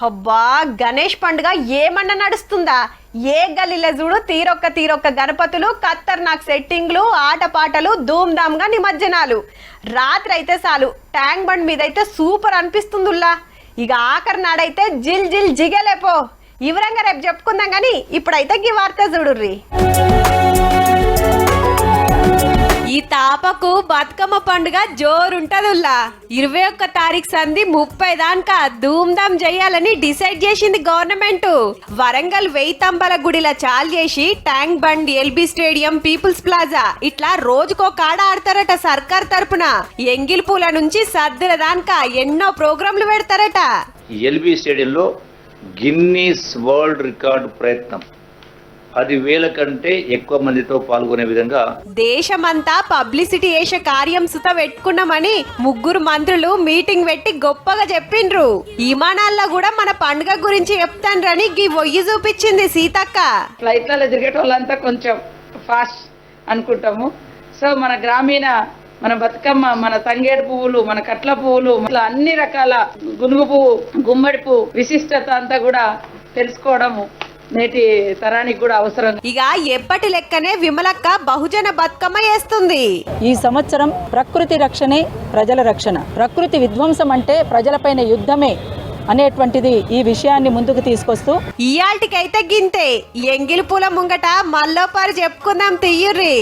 అబ్బా గణేష్ పండుగ ఏమన్నా నడుస్తుందా? ఏ గల్లీలో చూడు తీరొక్క గణపతులు, ఖతర్నాక్ సెట్టింగ్లు, ఆటపాటలు, ధూమ్ ధామ్ గా నిమజ్జనాలు. రాత్రి అయితే చాలు ట్యాంక్ బండ్ మీద అయితే సూపర్ అనిపిస్తుందిలా. ఇక ఆఖరి నాడైతే జిల్ జిల్ జిగలేపో. వివరంగా రేపు చెప్పుకుందాం గాని ఇప్పుడైతే ఈ వార్త చూడుర్రి. ఈ తాపకు బతుకమ్మ పండుగ జోరుంటదుల్లా. 21 తారీఖు సంధి 30 దాకా ధూమ్ ధామ్ చేయాలని డిసైడ్ చేసింది గవర్నమెంట్. వరంగల్ 1000 స్తంభాల గుడిలా చాలు చేసి Tank Bund, LB stadium, people's plaza ఇట్లా రోజుకో కాడ ఆడతారట సర్కార్ తరపున. ఎంగిల్ పూల నుంచి సద్దుల దాకా ఎన్నో ప్రోగ్రాంలు పెడతారట. ఎల్బీ స్టేడియంలో గిన్నీస్ వరల్డ్ రికార్డు ప్రయత్నం 10,000 కంటే ఎక్కువ మందితో పాల్గొనే విధంగా దేశమంతా పబ్లిసిటీ చేసే కార్యం సుత పెట్టుకున్నామని 3 మంత్రులు మీటింగ్ పెట్టి గొప్పగా చెప్పిండ్రు. విమానాల్లో కూడా మన పండుగ గురించి చెప్తాన్రని గీ ఒయ్యి చూపించింది సీతక్క. ఫ్లైట్లలో తిరిగేట వాళ్ళంతా కొంచెం ఫాస్ట్ అనుకుంటాము. సో మన గ్రామీణ, మన బతుకమ్మ, మన తంగేడు పువ్వులు, మన కట్ల పువ్వులు, ఇట్లా అన్ని రకాల గునుగు పువ్వు, గుమ్మడి పువ్వు విశిష్టత అంతా కూడా తెలుసుకోవడము నేటి తరానికి కూడా అవసరం. ఇక ఎప్పటి లెక్కనే విమలక్క బహుజన బతుకమ్మ చేస్తుంది. ఈ సంవత్సరం ప్రకృతి రక్షణే ప్రజల రక్షణ, ప్రకృతి విధ్వంసం అంటే ప్రజలపైన యుద్ధమే అనేటువంటిది ఈ విషయాన్ని ముందుకు తీసుకొస్తూ ఇయాల్టికైతే గింతే. ఎంగిలి పూల ముంగట మల్లోపారు చెప్పుకుందాం తీయుర్రి.